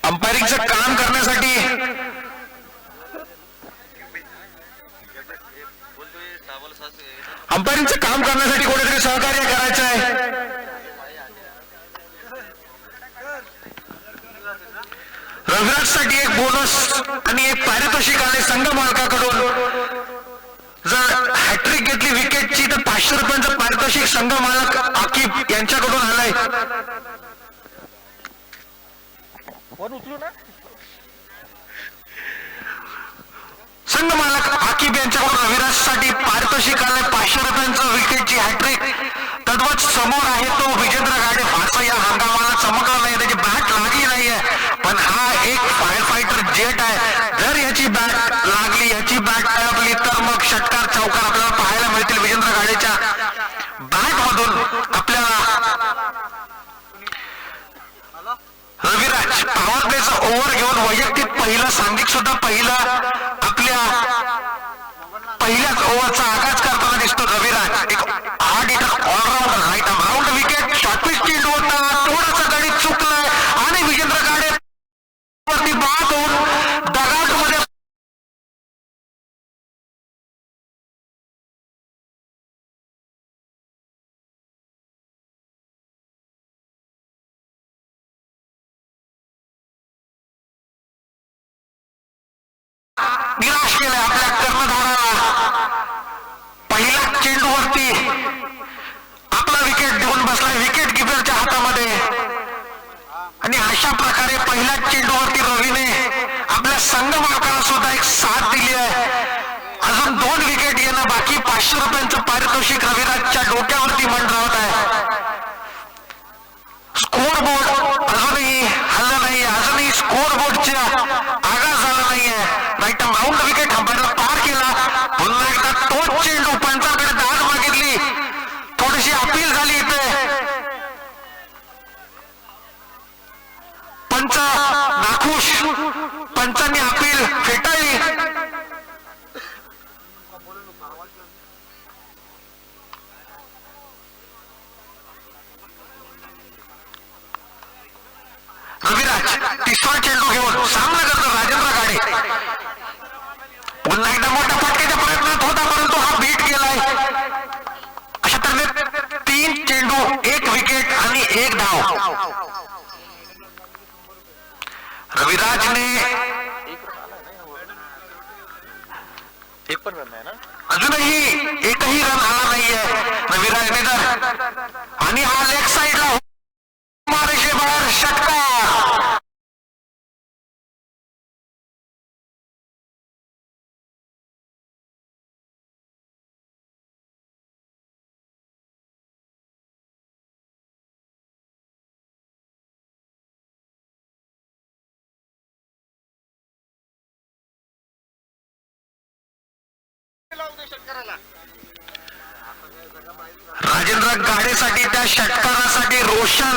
अंपायरिंगचं काम करण्यासाठी कोणीतरी सहकार्य करायचं आहे. रविराजसाठी एक बोनस आणि एक पारितोषिक आले संघ मालकाकडून. जर हॅट्रिक घेतली विकेटची तर 500 रुपयांचं पारितोषिक संघ मालक आकिब यांच्याकडून आलंय. संघ मालक आकिब यांच्याकडून रविराजसाठी पारितोषिक आलंय 500 रुपयांचं विकेटची हॅट्रिक. तद्वत समोर आहे तो विजेंद्र गाडे. फारसा या हंगामाला चमकला नाही, त्याची बॅट लागली नाहीये, पण हा एक फायर फायटर जेट आहे. जर याची बॅट लागली, याची बॅट टळकली तर मग षटकार चौकार आपल्याला पाहायला मिळतील. विजेंद्र गाडेच्या बॅट मधून आपल्याला रविराज पॉवर प्लेचा ओव्हर घेऊन वैयक्तिक पहिला, सांघिक सुद्धा पहिला, आपल्या पहिल्याच ओव्हरचा आगाज करताना दिसतो रविराज. एक hard hitter, all rounder, right arm round wicket. Short pitch चेंडू होता, थोडासा गणित चुकलाय आणि विजेंद्र गाडे वरती बाद होऊन दगाटमध्ये निराश केलंय आपल्या कर्णधाराला. पहिल्या चेंडूवरती आपला विकेट देऊन बसलाय विकेट किपरच्या हातामध्ये. आणि अशा प्रकारे पहिल्या चेंडूवरती रवीने आपल्या संघ मालकाला सुद्धा एक साथ दिली आहे. अजून 2 विकेट येणं बाकी. 500 रुपयांचं पारितोषिक रविराजच्या डोक्यावरती मंडरावत आहे. स्कोर बोर्ड अजूनही हल्लं नाही, अजूनही स्कोर बोर्डच्या आगाज झाला नाहीये. राईट आर्म राऊंड विकेट हंपायरला पार केला. पुन्हा एकदा तोच चेंडू पंचांकडे दाद मागितली, थोडीशी अपील झाली इथे. पंच नाखुश, पंचांनी अपील फेटाळली. रविराज तिसरा चेंडू घेऊन सामना करतो राजेंद्र गाडे. पुन्हा एकदा मोठ्या फटक्याच्या प्रयत्नात होता, परंतु हा बीट गेलाय. अशा तऱ्हेने 3 चेंडू, 1 विकेट आणि 1 धाव. रविराजने अजूनही एकही रन आला नाहीये रविराजने तर. आणि हा लेग साईडला मारेशे बाहेर षटकार. राजेंद्र गाडेसाठी, त्या षटकारासाठी रोशन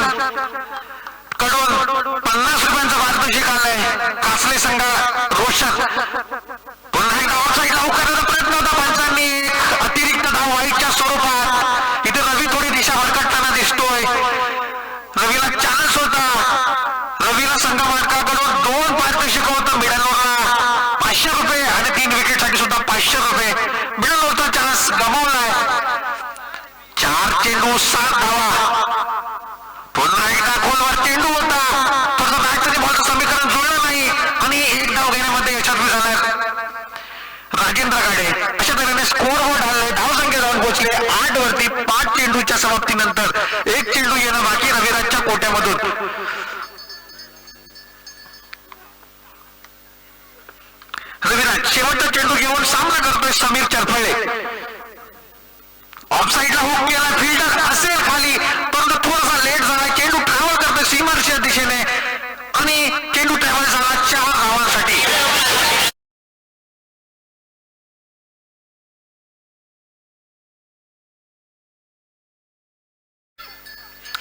कडून 50 रुपयांचं पारितोषिक आलंय. कासले संघ रोशन. पुन्हा एकदा ऑफसाईड लावू करण्याचा प्रयत्न होता पंचांनी. अतिरिक्त धाव वाईटच्या स्वरूपात. इथे रवी थोडी दिशा भरकटताना दिसतोय. रवीला चान्स होता. रवीला संघ मालकाकडून 2 पारितोषिक होतं. मिडल ओव्हरला 500 रुपये आणि 3 विकेटसाठी सुद्धा 500 रुपये. Middle ओव्हरचा chance गमावलाय. 4 चेंडू 7 धावा. पुन्हा एकदा खोलवर चेंडू होता, फक्त बॅटचं आणि बॉलचं समीकरण जुळलं नाही आणि 1 धाव घेण्यामध्ये यशस्वी झाला राजेंद्र गाडे. अशा तऱ्हेने स्कोर बोर्ड हल्ले, धावसंख्या जाऊन पोहोचले 8 वरती. 5 चेंडूच्या समाप्तीनंतर 1 चेंडू येणं बाकी रविराजच्या कोट्यामधून. रविराज शेवटचा चेंडू घेऊन सामना करतोय समीर चरफळे. ऑफसाईडला हुक केला, फिल्डर असेल खाली, परंतु थोडासा लेट झाला. चेंडू ट्रॅव्हल करतोय सीमारच्या दिशेने आणि चेंडू ट्रॅव्हल झाला 4 धावांसाठी.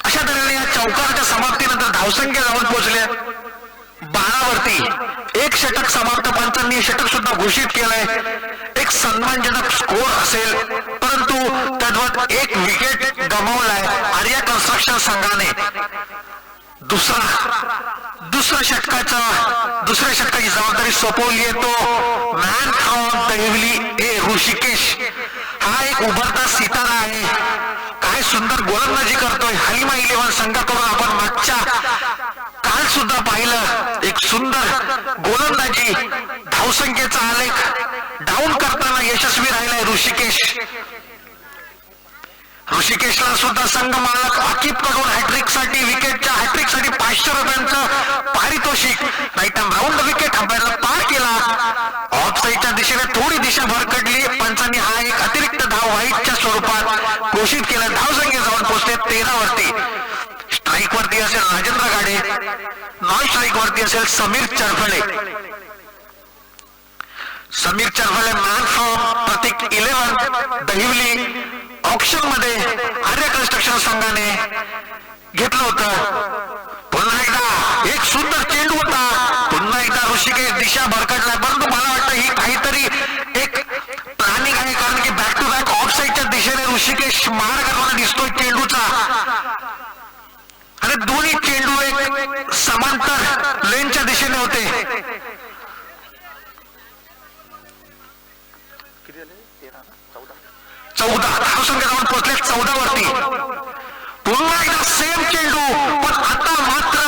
अशा तऱ्हेने या चौकारच्या समाप्तीनंतर धावसंख्या जाऊन पोहोचल्या 12 वरती. 1 षटक समाप्त. पंचांनी षटक सुद्धा घोषित केलंय. एक सन्मानजनक स्कोर असेल, परंतु तद्वत 1 विकेट गमावलाय आर्या कन्स्ट्रक्शन संघाने. दुसऱ्या षटकाची जबाबदारी सोपवली आहे तो मॅन फ्रॉम दहिवली ए ऋषिकेश. हा एक उभरता सितारा आहे. काय सुंदर गोलंदाजी करतोय. हलिमा 11 संघाकडून आपण मागच्या काल सुद्धा पाहिलं. एक सुंदर गोलंदाजी, धावसंख्येचा आलेख डाऊन करताना यशस्वी राहिलाय ऋषिकेशला सुद्धा संघ मालक आकिब कडून हॅट्रिकसाठी 500 रुपयांचं पारितोषिक. नाईटम राऊंड विकेट अंपायरला पार केला. ऑफसाईडच्या दिशेने थोडी दिशा भरकटली. पंचांनी हा एक अतिरिक्त धाव व्हाईटच्या स्वरूपात घोषित केला. धावसंख्या जाऊन पोहोचले 13 वरती. स्ट्राईक वरती असेल राजेंद्र गाडे, नॉन स्ट्राईक वरती असेल Sameer Charphale. Man from Prateek 11 Dahivali. Option मध्ये आर्य कन्स्ट्रक्शन संघाने घेतलं होतं. पुन्हा एकदा एक सुंदर चेंडू होता. पुन्हा एकदा ऋषिकेश दिशा भरकटला. परंतु मला वाटतं ही काहीतरी एक प्लॅनिंग आहे, कारण की बॅक टू बॅक ऑफ साईडच्या दिशेने ऋषिकेश मार करताना दिसतोय चेंडूचा. आणि दोन्ही चेंडू एक समांतर लेनच्या दिशेने होते. 14 धावसंख्या जाऊन पोहोचले 14 वरती. पुन्हा एकदा सेम चेंडू, पण आता मात्र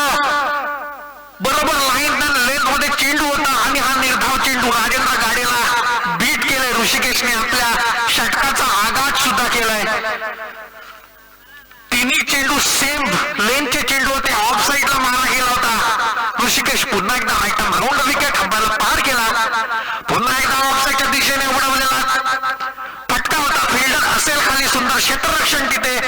बरोबर लाईन लेन मध्ये चेंडू होता आणि हा निर्धाव चेंडू राजेंद्र गाडेला बीट केलाय. ऋषिकेशने आपल्या षटकाचा आघात सुद्धा केलाय. तिन्ही चेंडू सेम लेनचे चेंडू होते. ऑफ साईडला मारा गेला होता. ऋषिकेश पुन्हा एकदा आयटम राऊंड विकेट अंपायरला पार केला. पुन्हा एकदा ऑफ साईडच्या दिशेने उडवलेला फटका होता. फिल्डर असेल खाली. सुंदर क्षेत्ररक्षण तिथे.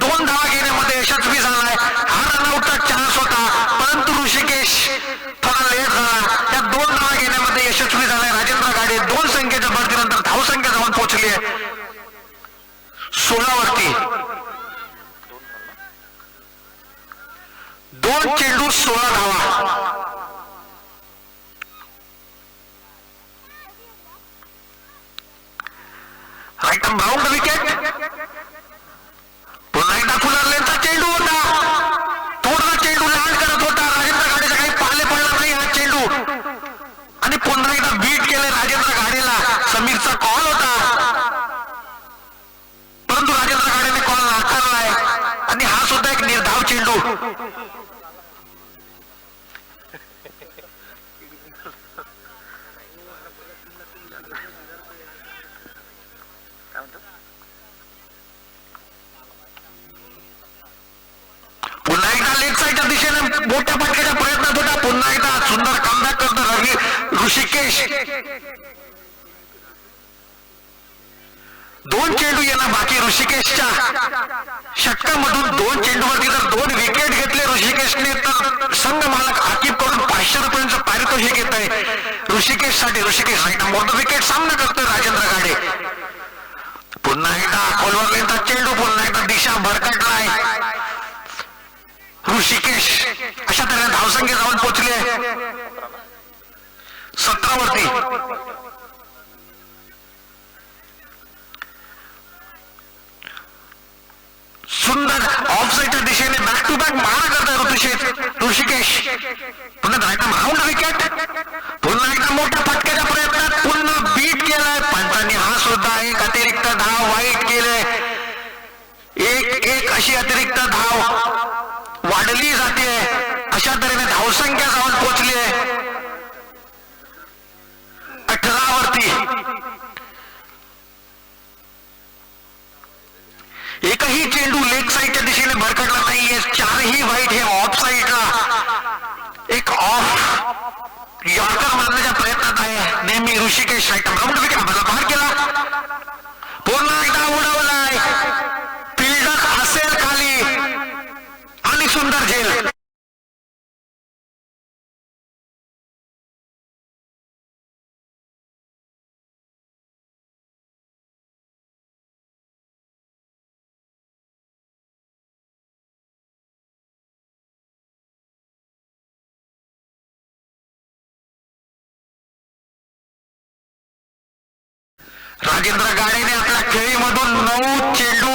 2 धावा घेण्यामध्ये यशस्वी झालाय. हा रनआउटचा चान्स होता, परंतु ऋषिकेश थोडा लेट झाला. त्या 2 धावा घेण्यामध्ये यशस्वी झालाय. राजेंद्र गाडे 2 संख्येच्या भरतीनंतर धावसंख्या जाऊन पोहोचली आहे 16 वरती. 2 चेंडू 16 धावा. Item round wicket. पुन्हा एकदा फुलरलेनचा चेंडू होता. थोडा चेंडू लँड करत होता. राजेंद्र गाडेचा काही पाले पडला नाही हा चेंडू. आणि पुन्हा एकदा बीट केले राजेंद्र गाडेला. समीरचा कॉल होता, परंतु राजेंद्र गाडेने कॉल नाकारलाय. आणि हा सुद्धा एक निर्धाव चेंडू. पुन्हा एकदा लेग साईडच्या दिशेने मोठ्या फटक्याच्या प्रयत्नात होता. पुन्हा एकदा सुंदर कमबॅक करतो ऋषिकेश. 2 चेंडू येणं बाकी ऋषिकेशच्या षटकामधून. 2 चेंडूवरती जर 2 विकेट घेतले ऋषिकेशने, तर संघ मालक आकिब कडून 500 रुपयांचं पारितोषिक घेत आहे ऋषिकेशसाठी. ऋषिकेश राईट मोठं विकेट सामना करतोय राजेंद्र गाडे. पुन्हा एकदा कोलवरलेनचा चेंडू. पुन्हा एकदा दिशा भरकटलाय ऋषिकेश. अशा तऱ्हेने धावसंख्या जाऊन पोहोचले 17 वरती. सुंदर ऑफ साईडच्या दिशेने बॅक टू बॅक मारा करतोय ऋषिकेश. पुन्हा आयटम राऊंड विकेट. पुन्हा एकदा मोठ्या फटक्याच्या प्रयत्नात पुन्हा बीट केलाय. पंचांनी हा सुद्धा एक अतिरिक्त धाव वाईट केले. 1-1 अशी अतिरिक्त धाव वाढली जाते. अशा तऱ्हेने धावसंख्या जाऊन पोहोचली आहे 18 वरती. एकही चेंडू लेग साईडच्या दिशेने भरकटला नाहीये. 4ही वाईट. हे ऑफ साईडला एक ऑफ यॉर्कर मारण्याच्या प्रयत्नात आहे नेहमी ऋषिकेश. राऊंड विकेट बाहेर केला. पुन्हा एकदा उडवलाय. फिल्डर असेल खाली आणि सुंदर झेल. राजेंद्र गाडेने आपल्या खेळीमधून 9 चेंडू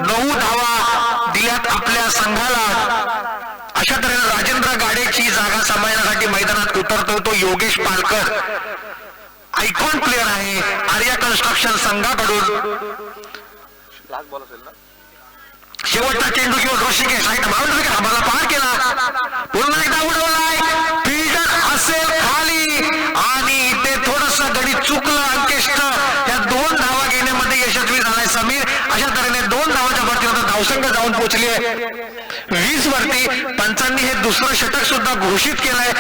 9 धावा दिल्यात आपल्या संघाला. अशा तऱ्हेने राजेंद्र गाडेची जागा सांभाळण्यासाठी मैदानात उतरतो तो योगेश पालकर, आयकॉन प्लेअर आहे आर्या कन्स्ट्रक्शन संघाकडून. शेवटचा चेंडू घेऊन ऋषिकेश आम्हाला पार केला, पुन्हा एकदा उडवलाय, फिल्डर असेल खाली आणि ते थोडस गणित चुकलं अंकेशचं. या 2 धावा घेण्यामध्ये यशस्वी झालाय समीर. अशा तऱ्हेने 2 धावाच्या भरतीनंतर धावसंख्या जाऊन पोहोचली आहे 20 वरती. पंचांनी हे दुसरं षटक सुद्धा घोषित केलंय.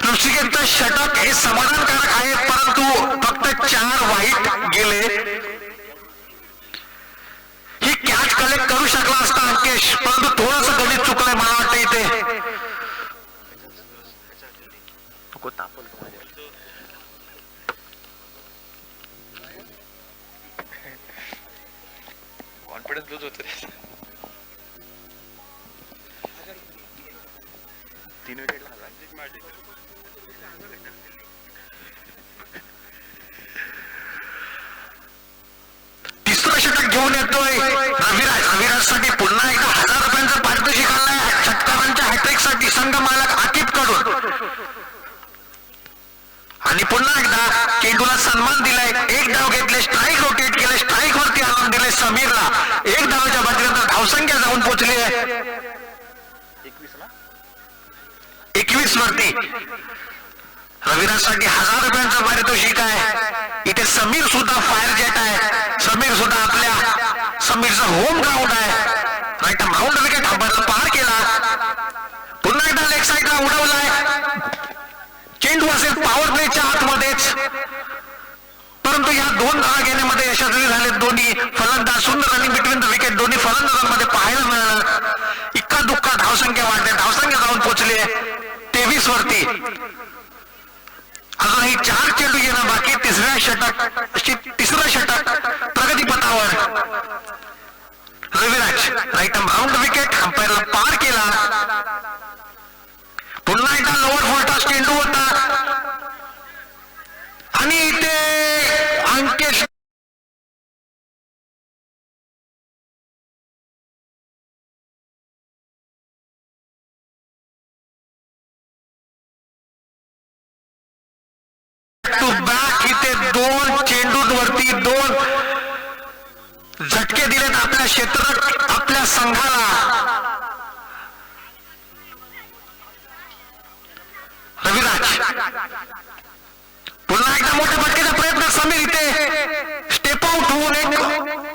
ऋषिकेशचं षटक हे समाधानकारक आहे, परंतु फक्त 4 वाईट गेले. ही कॅच कलेक्ट करू शकला असता अंकेश, परंतु थोडंसं गणित चुकलंय मला वाटतं इथे. कॉन्फिडन्स लूज होतो 3 विकेटला. तिसरं षटक घेऊन येतोय रविराजसाठी पुन्हा एकदा 1000 रुपयांचा पारितोषिक आलाय षटकारांच्या हॅट्रिक साठी संघ मालक आकिब कडून. आणि पुन्हा एकदा चेंडूला सन्मान दिलाय. 1 धाव घेतले, स्ट्राईक रोटेट केले, स्ट्राईक वरती आणून दिले समीरला. 1 धावाच्या बाजूनंतर धावसंख्या जाऊन पोहोचली आहे 21 वरती. रविराजसाठी 1000 रुपयांचं पारितोषिक आहे. इथे समीर सुद्धा फायर जेट आहे. समीर सुद्धा समीरचं होम ग्राउंड आहे. राईट माउंट विकेट पार केला. पुन्हा एकदा लेग साईडला उडवलाय. चेंडू असेल पॉवर प्लेच्या आतमध्येच, परंतु या 2 धावा घेण्यामध्ये यशस्वी झाले दोन्ही फलंदाज. सुंदर रनिंग बिटवीन द विकेट दोन्ही फलंदाजांमध्ये पाहायला मिळालं. इक्का दुक्का धावसंख्या वाढते, धावसंख्या जाऊन पोहोचली 23 वरती. अजूनही 4 चेंडू येणं बाकी. तिसरं षटक प्रगतीपथावर. रविराज राईट माउंट विकेट अंपायरला पार केला. पुन्हा एकदा लोअर फुलटॉस चेंडू होता आणि इथे अंकेश टू बॅक. इथे 2 चेंडूंवरती 2 झटके दिलेत आपल्या आपल्या संघाला. रविराज पुन्हा एकदा मोठ्या फटकेचा प्रयत्न. समीर इथे स्टेप आउट होऊन एक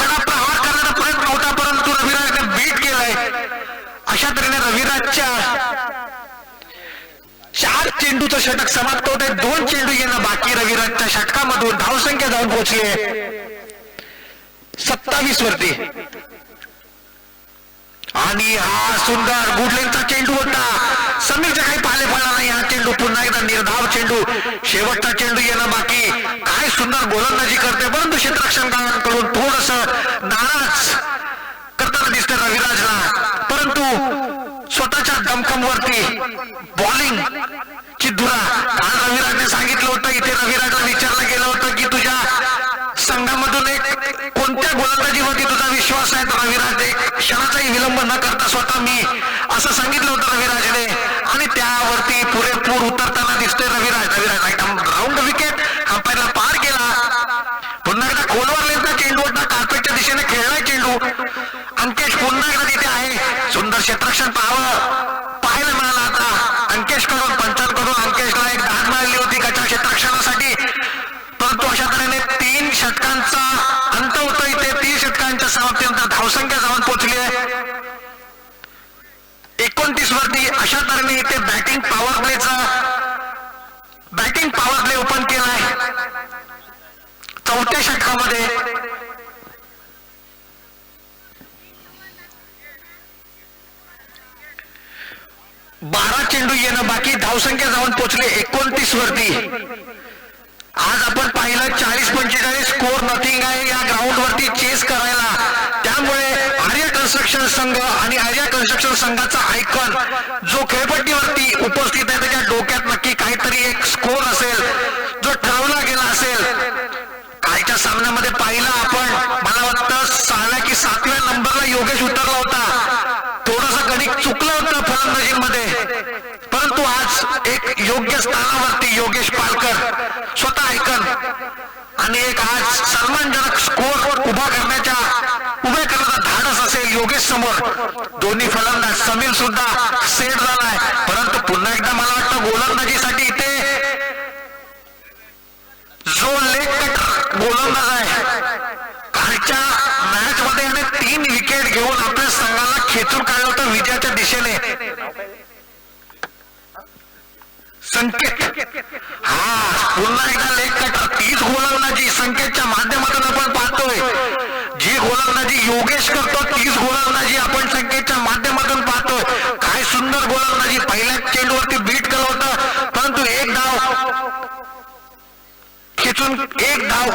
कडा प्रहार करण्याचा प्रयत्न होता, परंतु रविराजने बीट केलाय. अशा तऱ्हेने रविराजच्या 4 चेंडूचं षटक समाप्त होत आहे. 2 चेंडू येणं बाकी. रविराजच्या षटकामधून धावसंख्या जाऊन पोहोचली आहे 27 वरती. आणि हा सुंदर गुडलेनचा चेंडू होता. समीरच्या काही पाले पडला नाही. हा चेंडू पुन्हा एकदा निर्धाव चेंडू. शेवटचा चेंडू येणं बाकी. काय सुंदर गोलंदाजी करते, परंतु क्षेत्ररक्षकांकडून थोडस नाराज करताना दिसते रविराजला. परंतु स्वतःच्या दमखमवरती बॉलिंग ची धुरा. काल रविराजने सांगितलं होतं, इथे रविराजला विचारलं गेलं होतं की तुझ्या संघामधून एक कोणत्या गोलंदाजीवरती तुझा विश्वास आहे. तर रविराज एक क्षणाचाही विलंब न करता स्वतः मी असं सांगितलं होतं रविराजने, आणि त्यावरती पुरेपूर उतरताना दिसतोय रविराज. राऊंड विकेट अंपायरला पार केला. पुन्हा एकदा खोलवर लेनचा चेंडू होता. कार्पेटच्या दिशेने खेळलाय चेंडू. अंकेश पुन्हा एकदा तिथे आहे. सुंदर क्षेत्ररक्षण पाहायला मिळालं आता अंकेश कडून. पंचांकडून अंकेशला एक धाड मिळाली होती गटाच्या क्षेत्ररक्षणासाठी, परंतु अशा तऱ्हेने 3 षटकांचा अंत होतो इथे. 3 षटकांच्या समाप्तीनंतर धावसंख्या जाऊन पोहोचली आहे 29 वरती. अशा तऱ्हेने इथे बॅटिंग पॉवर प्ले ओपन केलाय 4थ्या षटकामध्ये. 12 चेंडू येणं बाकी. धावसंख्या जाऊन पोहोचले 29 वरती. आज आपण पाहिलं 40-45 स्कोर नथिंग आहे या ग्राउंड वरती चेस करायला. त्यामुळे आर्या कन्स्ट्रक्शन संघ आणि आर्या कन्स्ट्रक्शन संघाचा आयकॉन जो खेळपट्टीवरती उपस्थित आहे त्याच्या डोक्यात नक्की काहीतरी एक स्कोर असेल जो ठरवला गेला असेल. कालच्या सामन्यामध्ये पाहिलं आपण, मला वाटतं 6व्या की 7व्या नंबरला योगेश उतरला होता. थोडंसं गणित चुकलं होतं फलंदाजी परंतु आज एक योग्य स्थानावरती योगेश पालकर स्वतः ऐकन आणि एक आज सन्मानजनक स्कोर उभा करण्याचा धाडस असेल योगेश समोर. दोन्ही फलंदाज समीर सुद्धा सेट झालाय, परंतु पुन्हा एकदा मला वाटतं गोलंदाजीसाठी इथे जो लेग कटर गोलंदाज आहे कालच्या मॅच मध्ये याने 3 विकेट घेऊन आपल्या संघाला खेचून काढलं होतं विजयाच्या दिशेने. संकेत हा पुन्हा एकदा लेग कटर, तीच गोलंदाजी संकेतच्या माध्यमातून आपण पाहतोय. जी गोलंदाजी योगेश करतो तीच गोलंदाजी आपण संकेतच्या माध्यमातून पाहतोय. काय सुंदर गोलंदाजी, पहिल्या चेंडूवरती बीट केलं होतं, परंतु एक धाव खेचून एक धाव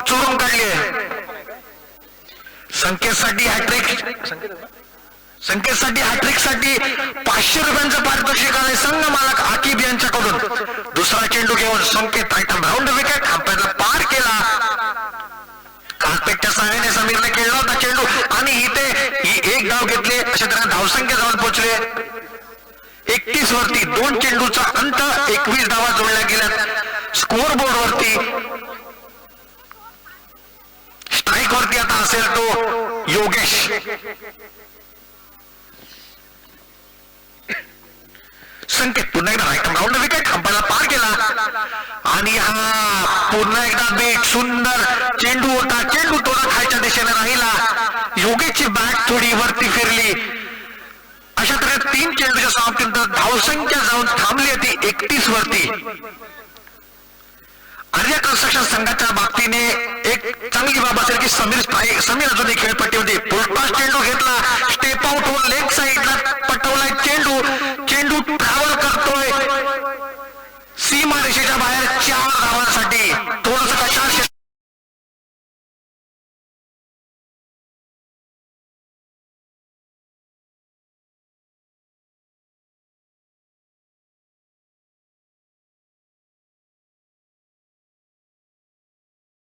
चोरून काढली आहे. संकेतसाठी हॅट्रिक साठी 500 रुपयांचं पारितोषिक आलंय संघ मालक आकिब यांच्याकडून. दुसरा चेंडू घेऊन संकेत आयटम राऊंड विकेट अंपायरला पार केला. कार्पेटच्या सहाय्याने समीरने खेळला होता चेंडू आणि इथे ही एक धाव घेतली. अशा तऱ्हेने धावसंख्या जाऊन पोहोचले 31 वरती. 2 चेंडूचा अंत 21 धावा जोडल्या गेल्या. स्कोअर बोर्ड वरती स्ट्राईक वरती आता असेल तो योगेश. संकेत पुन्हा एकदा राईट राऊंड विकेट अंपायरला पार केला आणि हा पुन्हा एकदा बीट. सुंदर चेंडू होता, चेंडू थोडा खालच्या दिशेने राहिला. योगेशची बॅट थोडी वरती फिरली. अशा तऱ्हेने 3 चेंडूच्या समाप्तीनंतर धावसंख्या जाऊन थांबली होती 31 वरती. आर्या कन्स्ट्रक्शन संघाच्या बाबतीने एक चांगली बाब असेल की समीर अजूनही खेळपट्टीमध्ये फुलटॉस चेंडू घेतला, स्टेप आउट होऊन लेग साईडला पटवलाय चेंडू ट्रॅव्हल करतोय सीमा रेषेच्या बाहेर 4 धावांसाठी. थोडस कशा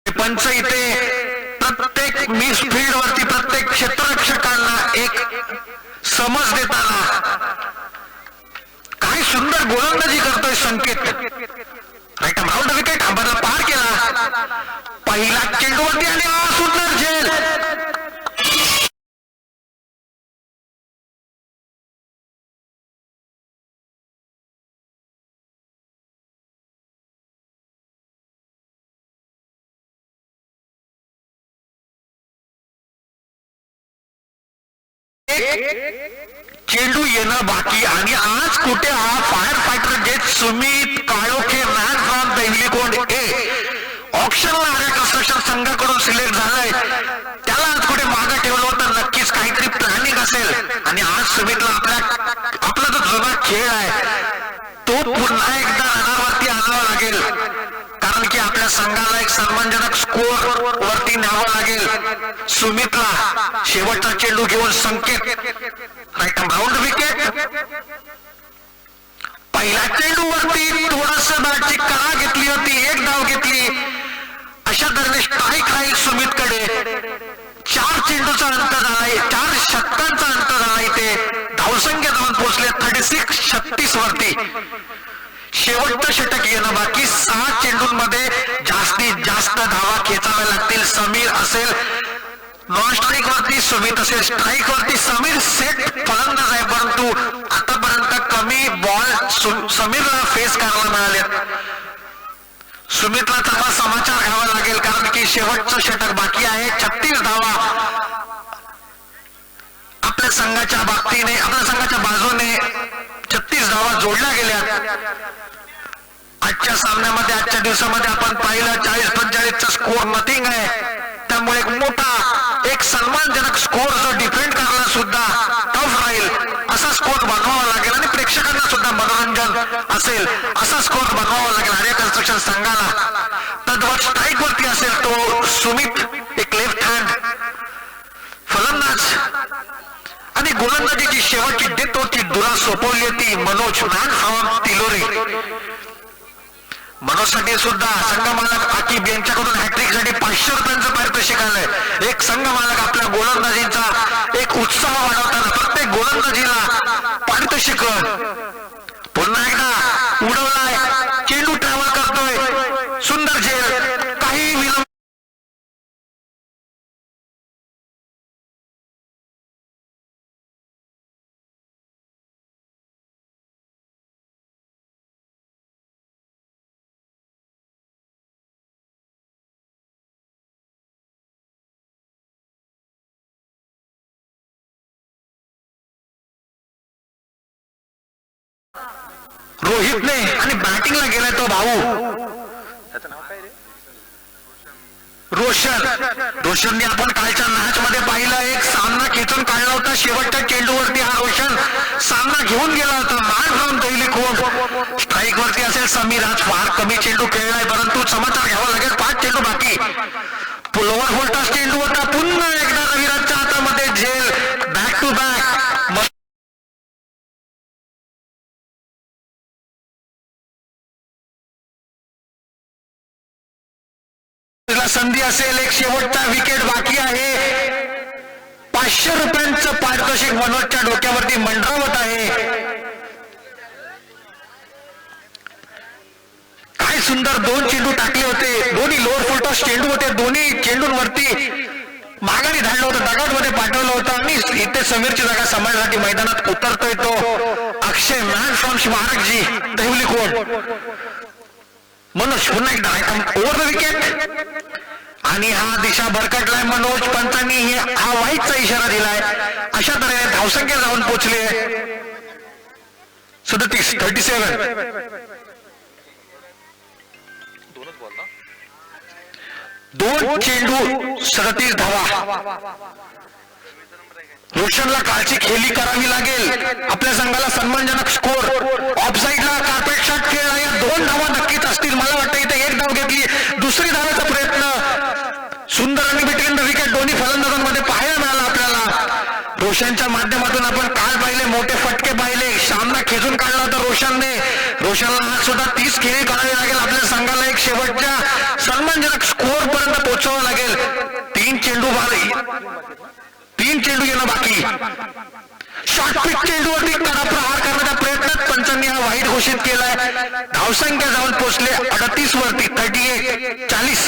पंच इथे प्रत्येक मिस फील्ड वरती प्रत्येक क्षेत्ररक्षकांना एक समज देताना काय सुंदर गोलंदाजी करतोय संकेत. राईट राऊंड विकेट अंपायरला पार केला. पहिला चेंडूवरती आणि सुंदर झेल. चेंडू येणं बाकी आणि आज कुठे हा फायर फायटर जे सुमित काळोखे मॅन फ्रॉम दैवलीकोंड ऑप्शनला आर्या कन्स्ट्रक्शन संघाकडून सिलेक्ट झालाय, त्याला आज कुठे मागे ठेवलं होतं. नक्कीच काहीतरी प्लॅनिंग असेल आणि आज सुमितला आपला जो जुना खेळ आहे तो पुन्हा एकदा रडारवरती आणावा लागेल, कारण की आपल्या संघाला एक सन्मानजनक स्कोअर वरती न्यावं लागेल. सुमितला शेवटचा चेंडू घेऊन संकेत राईट राऊंड विकेट. पहिल्या चेंडूवरती थोडस बॅटची कळा घेतली होती, एक धाव घेतली. अशा तऱ्हेने स्ट्राईक राहील सुमितकडे. 4 चेंडूचा अंत झालाय, 4 षटकांचा अंत झाला. इथे धावसंख्या जाऊन पोहोचले 36 वरती. शेवटचं षटक येणं बाकी. 6 चेंडूंमध्ये जास्तीत जास्त धावा खेचाव्या लागतील. समीर असेल नॉन स्ट्राईक वरती, सुमित असेल स्ट्राईक वरती. समीर सेट फलंदाज आहे, परंतु आतापर्यंत कमी बॉल समीरला फेस करायला मिळाले. सुमितला चांगला समाचार घ्यावा लागेल, कारण की शेवटचं षटक बाकी आहे. 36 धावा आपल्या संघाच्या बाबतीने, आपल्या संघाच्या बाजूने 36 धावा जोडल्या गेल्या. आजच्या सामन्यामध्ये, आजच्या दिवसामध्ये आपण पाहिलं 40-45चा स्कोअर नथिंग आहे. त्यामुळे एक मोठा एक सन्मानजनक स्कोअर जो डिफेंड करायला सुद्धा टफ राहील असा स्कोअर बनवावा लागेल आणि प्रेक्षकांना सुद्धा मनोरंजन असेल असा स्कोअर बनवावा लागेल आर्या कन्स्ट्रक्शन संघाला. तद्वत स्ट्राईक वरती असेल तो सुमित, एक लेफ्ट हँड फलंदाज. आणि गोलंदाजीची शेवटची डेथ होती दुरा सोपवली होती मनोज मॅन फ्रॉम तिलोरी. मनोजसाठी सुद्धा संघ मालक आकिब यांच्याकडून हॅट्रिकसाठी 500 रुपयांचं पारितोषिक आलंय. एक संघ मालक आपल्या गोलंदाजीचा एक उत्साह वाढवताना प्रत्येक गोलंदाजीला पारितोषिक पुन्हा रोहितने आणि बॅटिंगला गेलाय तो भाऊ त्याचं नाव काय रे? रोशनने आपण कालच्या मॅच मध्ये पाहिलं, एक सामना खेचून काढला होता. शेवटच्या चेंडूवरती हा रोशन सामना घेऊन गेला होता. मान राहून दैली कोण स्ट्राईक वरती असेल. समीर आज फार कमी चेंडू खेळलाय, परंतु समाचार घ्यावा लागेल. 5 चेंडू बाकी. लोअर फुलटॉस चेंडू होता. पुन्हा एकदा रविराजच्या हातामध्ये झेल. बॅक टू बॅक संधी असेल. एक शेवटचा विकेट बाकी आहे. 500 रुपयांचं पारितोषिक मनोजच्या डोक्यावरती मंडरावत आहे. काय सुंदर 2 चेंडू टाकले होते. दोन्ही लोअर फुलटॉस चेंडू होते. दोन्ही चेंडूंवरती माघारी धाडलं होतं, डगआउट मध्ये पाठवलं होतं आणि इथे समीरची जागा सांभाळण्यासाठी मैदानात उतरतोय तो अक्षय. मॅन फ्रॉम स्मारकजी दहिवली कोण मनोज पुन्हा एकदा ओव्हर द विकेट आणि हा दिशा भरकटलाय. मनोज पंतांनी हा वाईटचा इशारा दिलाय. अशा तऱ्हेने धावसंख्या जाऊन पोहोचले 37. दोनच बॉल ना? 2 चेंडू 37 धावा. रोशनला कालची खेळी करावी लागेल. आपल्या संघाला सन्मानजनक स्कोर. ऑफसाईडला कार्पेट शॉट खेळला. या 2 धावा नक्कीच असतील. मला वाटतं इथे 1 धाव घेतली. दुसरी धावाचा प्रयत्न सुंदर आणि बिटवीन द विकेट दोन्ही फलंदाजांमध्ये पाहायला मिळाला आपल्याला. रोशनच्या माध्यमातून आपण काल पाहिले, मोठे फटके पाहिले. सामना खेचून काढला होता रोशनने. रोशनला आज सुद्धा 30 खेळी करावी लागेल. आपल्या संघाला एक शेवटच्या सन्मानजनक स्कोर पर्यंत पोहोचावं लागेल. 3 चेंडू येणं बाकी. शॉर्ट पिच चेंडूवरती कडा प्रहार करण्याच्या प्रयत्नात पंचांनी हा वाईट घोषित केलाय. धावसंख्या जाऊन पोहोचले 38 वरती. 38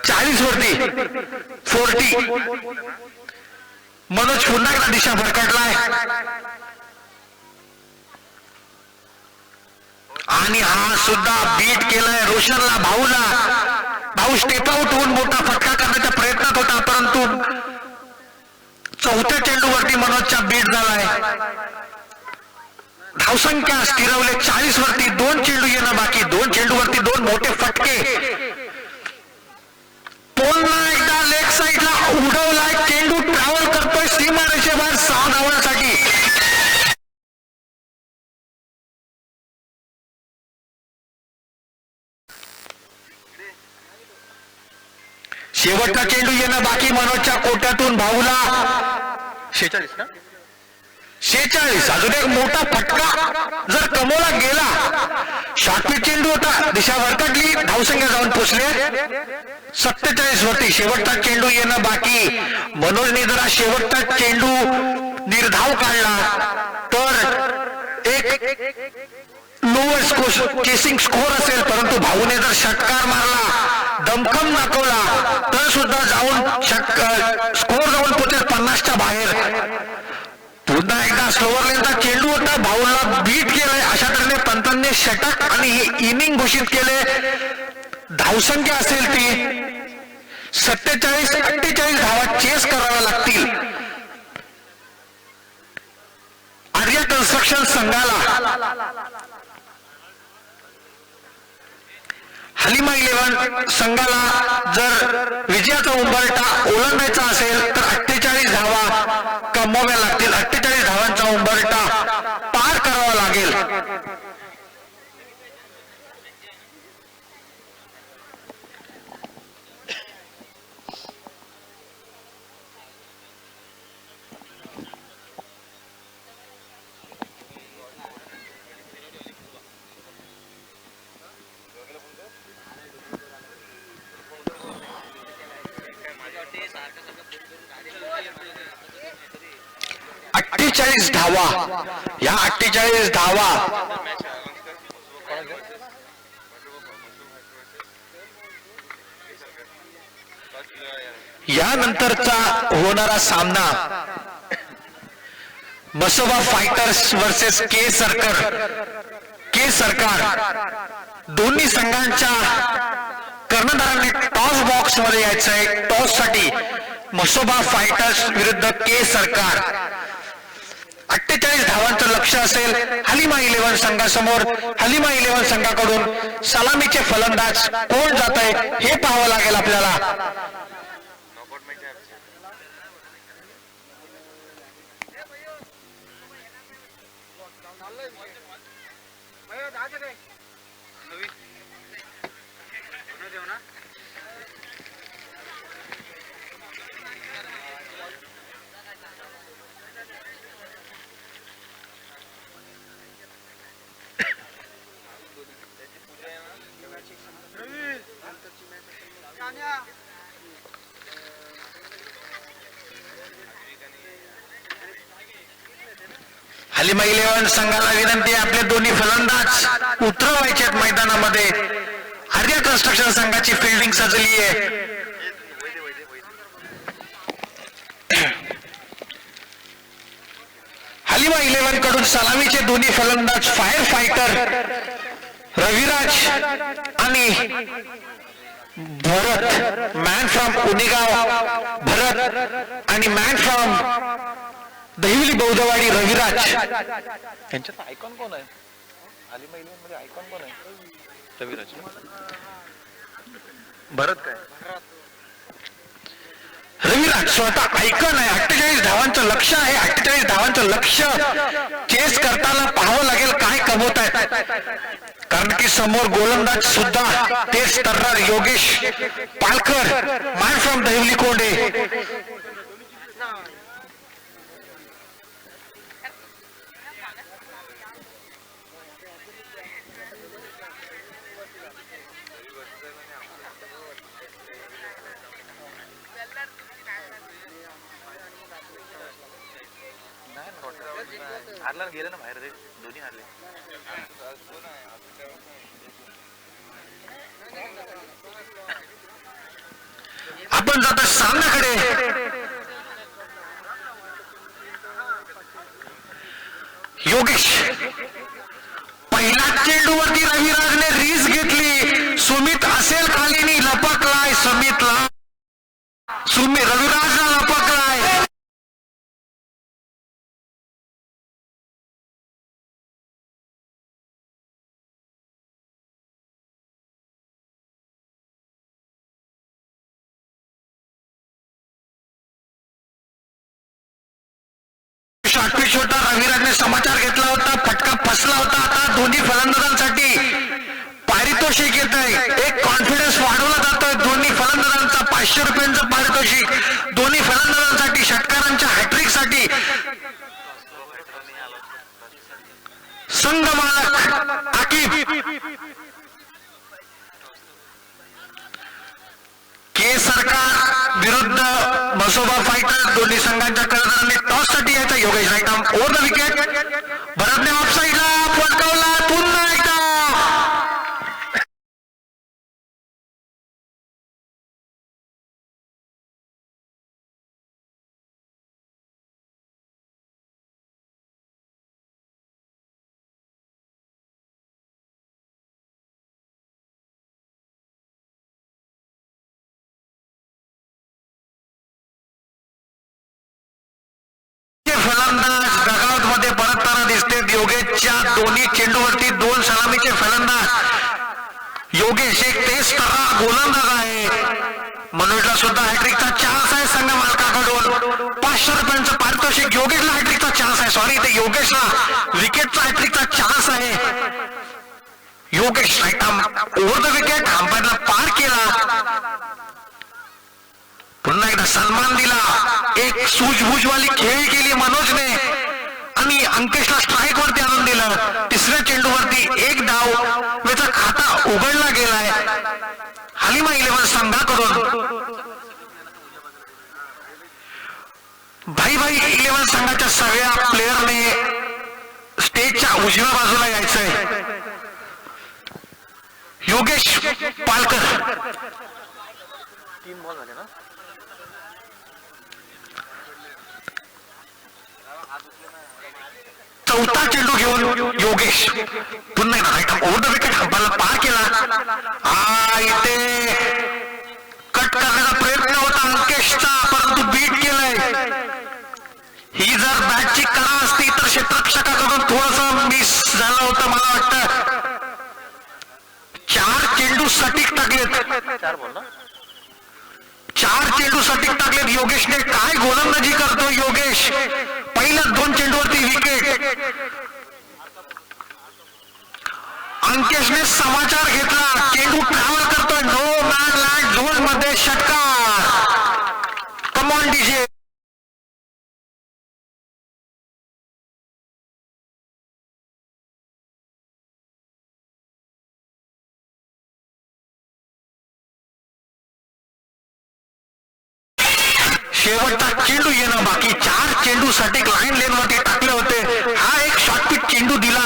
40 वरती 40. मनोज पुन्हा एकदा दिशा भरकटलाय आणि हा सुद्धा बीट केलाय रोशनला. भाऊ स्टेप आउट होऊन मोठा फटका करण्याच्या प्रयत्नात होता, परंतु 4थ्या चेंडूवरती मनोजचा बीट झालाय. धावसंख्या स्थिरवले 40 वरती. 2 चेंडू येणं बाकी. 2 चेंडूवरती 2 मोठे फटके. पुन्हा एकदा लेग साईडला उडवलाय. चेंडू ट्रॅव्हल करतोय सीमारेषेबाहेर 6 धावण्यासाठी. शेवटचा चेंडू येणं बाकी. मनोजच्या कोट्यातून भाऊला 46 ना? 46. अजून एक मोठा फटका जर कमवला गेला. शॉर्टपिच चेंडू होता. दिशा भरकटली. धावसंख्या जाऊन पोहोचले 47 वरती. शेवटचा चेंडू येणं बाकी. मनोजने जर शेवटचा चेंडू निर्धाव काढला तर एक लोअर स्कोर चेसिंग स्कोर असेल, परंतु भाऊने जर षटकार मारला, दमखम दाखवला तर सुद्धा जाऊन स्कोर जाऊन पोहोचेल 50च्या बाहेर. पुन्हा एकदा स्लोअर लेनचा चेंडू होता. भाऊला बीट केलंय. अशा तऱ्हेने पंतांनी षटक आणि हे इनिंग घोषित केले. धावसंख्या असेल ती 47-48 धावा चेस कराव्या लागतील आर्या कन्स्ट्रक्शन संघाला. हलिमा 11 संघाला जर विजयाचा उंबरठा ओलांडायचा असेल तर 48 धावा कमवाव्या लागतील. 48 धावांचा उंबरठा पार करावा लागेल. धावा. या 48 धावा यानंतरचा होणारा सामना मसोबा फायटर्स वर्सेस के सरकार. दोन्ही संघांच्या कर्णधारांनी टॉस बॉक्स मध्ये यायचंय. टॉस साठी मसोबा फायटर्स विरुद्ध के सरकार. 48 धावांचं लक्ष असेल हलिमा 11 संघासमोर. हलिमा 11 संघाकडून सलामीचे फलंदाज कोण जात आहे हे पाहावं लागेल आपल्याला. हलिमा 11 संघाला विनंती आहे आपले दोन्ही फलंदाज उतरवायचे आहेत मैदानामध्ये. आर्या कन्स्ट्रक्शन संघाची फिल्डिंग सजली आहे. हलिमा 11 कडून सलामीचे दोन्ही फलंदाज फायर फायटर रविराज आणि भरत. मॅन फ्रॉम पुणेगाव भरत आणि मॅन फ्रॉम दहिवली बौद्धवाडी रविराज. त्यांच्यात आयकॉन कोण आहे? हलिमा 11 मध्ये आयकॉन कोण आहे? रविराज. भरत काय? रविराज स्वतः आयकॉन आहे. 48 धावांचं लक्ष आहे. 48 धावांचं लक्ष चेस करताना पाहावं लागेल काय कमवत आहे. कारण की समोर गोलंदाज सुद्धा तेच तर्रार योगेश पालकर मॅन फ्रॉम दहिवली कोंडे. हारला गेले ना बाहेर रे, दोन्ही हारले. आपण जातो सामन्याकडे. योगेश पहिल्या चेंडूवरती रविराजने रीस घेतली. सुमित असेल खालीनी लपकलाय. रविराजला लपकलाय. छोटा रविराजने समाचार घेतला होता. फटका फसला होता. आता दोन्ही फलंदाजांसाठी पारितोषिक येत आहे. एक कॉन्फिडन्स वाढवला जातोय. दोन्ही फलंदाजांचा 500 रुपयांचं पारितोषिक. दोन्ही फलंदाजांसाठी षटकारांच्या हॅट्रिक साठी संघ मालक आकिब के सरकार विरुद्ध मसोबा फायटर. दोन्ही संघांच्या कर्णधारांनी टॉस साठी यायचा. Yogesh right arm over the wicket. भरतने ऑफ साईडला पटकावला. पुन्हा एकदा फलंदाज डगआउट मध्ये परतताना दिसते. योगेशच्या दोन्ही चेंडूवरती 2 सलामीचे फलंदाज. योगेश एक तेज तर्रार गोलंदाज आहे. मनोजला सुद्धा हॅट्रिकचा चान्स आहे. संघ मालकाकडून 500 रुपयांचं पारितोषिक. योगेशला हॅट्रिकचा चान्स आहे. सॉरी ते योगेशला विकेटचा हॅट्रिकचा चान्स आहे. Yogesh right arm over the wicket. अंपायरला पार केला. पुन्हा एकदा सन्मान दिला. एक सूझबूझवाली खेळी केली मनोजने आणि अंकेशला स्ट्राईक वरती आणून दिलं. तिसऱ्या चेंडूवरती 1 धाव याचा खाता उघडला गेलाय हलिमा 11 संघाकडून. भाई 11 संघाच्या सगळ्या प्लेयरने स्टेजच्या उजव्या बाजूला यायचंय. योगेश पालकर 3 बॉल झाले ना. चौथा चेंडू घेऊन योगेश पुन्हा एकदा राईट ओव्हर द विकेट. हंपाला पार केला. इथे कट करण्याचा प्रयत्न होता अंकेशचा, परंतु बीट केलाय. ही जर बॅटची कला असती तर रक्षकाकडून थोडस मिस झालं होतं मला वाटतं. 4 चेंडू सटीक टाकलेत. 4 चेंडू सटीक टाकलेत योगेशने. काय गोलंदाजी करतो योगेश. पहिल्या 2 चेंडूवरती विकेट. अंकेशने समाचार घेतला. चेंडू ट्रॅव्हल करतोय नो मॅन लँड झोन मध्ये. षटकार. Come on DJ. शेवटचा चेंडू येणं बाकी. 4 चेंडू साठी लाईन लेन वरती टाकले होते. हा एक शॉर्टपिच चेंडू दिला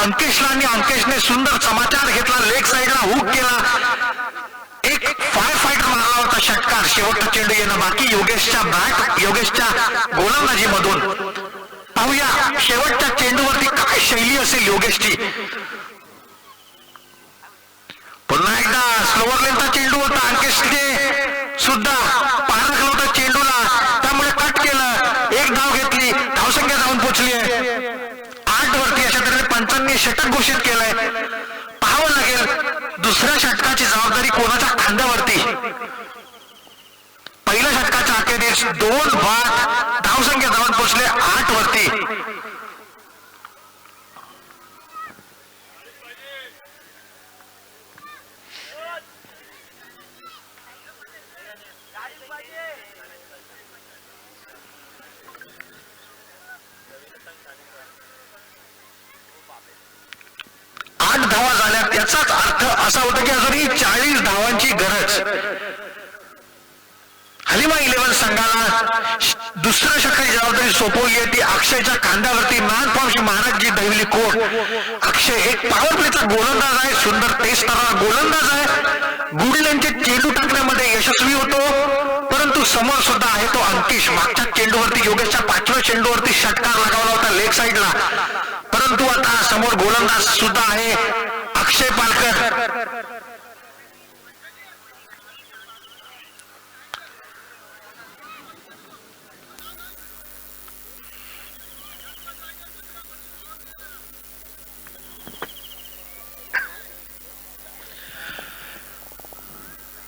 अंकेशला आणि अंकेशने सुंदर समाचार घेतला. लेग साईडला हुक केला. एक फायर फायटर मारला होता. षटकार. शेवटचा चेंडू येणं बाकी. योगेशच्या गोलंदाजी मधून पाहूया शेवटच्या चेंडूवरती काय शैली असेल योगेशची. पुन्हा एकदा स्लोअर लेनचा चेंडू होता. अंकेशने सुद्धा पार राखलं होतं चेंडूला, त्यामुळे कट केलं. एक धाव घेतली. धावसंख्या जाऊन पोहोचली आहे 8 वरती. अशा तऱ्हेने पंचांनी षटक घोषित केलंय. पाहावं लागेल दुसऱ्या षटकाची जबाबदारी कोणाच्या खांद्यावरती. पहिल्या षटकाच्या अखेरीस 2 बाद. धावसंख्या जाऊन पोहोचले 8 वरती. धावा झाल्या त्याचाच अर्थ असा होता की अजूनही 40 धावांची गरज. हलिमा 11 संघाला दुसऱ्या षटकाची जबाबदारी सोपवली आहे ती अक्षयच्या खांद्यावरती. नानपावशी महाराजजी दैवली कोट. अक्षय एक पॉवर प्लेचा गोलंदाज आहे. सुंदर तेज करणारा गोलंदाज आहे. गुडल्यांचे चेंडू टाकण्यामध्ये यशस्वी होतो, परंतु समोर सुद्धा आहे तो अंकेश. मागच्या चेंडूवरती योगेशच्या 5व्या चेंडूवरती षटकार लगावला होता लेग साईडला, परंतु आता समोर गोलंदाज सुद्धा आहे अक्षय पालकर.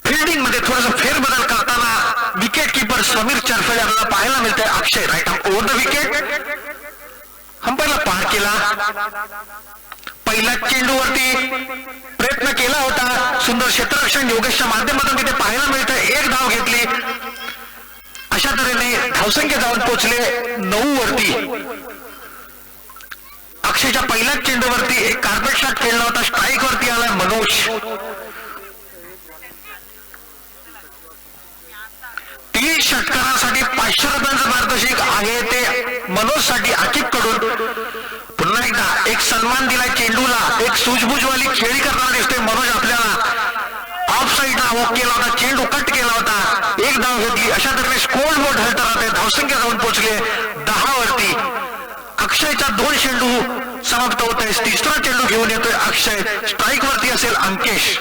फिल्डिंग मध्ये थोडासा फेरबदल करताना विकेट किपर समीर चरफळे आपल्याला पाहायला मिळते. Akshay right arm over the wicket. अंपायरला पार केला. पहिल्या चेंडूवरती प्रयत्न केला होता. सुंदर क्षेत्ररक्षण योगेशच्या माध्यमातून तिथे पाहायला मिळतं. एक धाव घेतली. अशा तऱ्हेने धावसंख्या जाऊन पोहोचले 9 वरती. अक्षयच्या पहिल्याच चेंडूवरती एक कार्पेट शॉट खेळला होता. स्ट्राईक वरती आलाय मनोज. 3 षटकारांसाठी 500 रुपयांचं पारितोषिक आहे ते मनोज साठी आकिब कडून. पुन्हा एकदा एक सन्मान दिलाय चेंडूला. एक सूझबूझवाली खेळी करताना दिसते मनोज आपल्याला. ऑफ साईडला वॉक केला होता. चेंडू कट केला होता. एक धाव घेतली. अशा तऱ्हेने स्कोर बोर्ड हलत राहते. धावसंख्या जाऊन पोहोचले 10 वरती. अक्षयचा 2 चेंडू समाप्त होत आहे. 3रा चेंडू घेऊन येतोय अक्षय. स्ट्राईक वरती असेल अंकेश.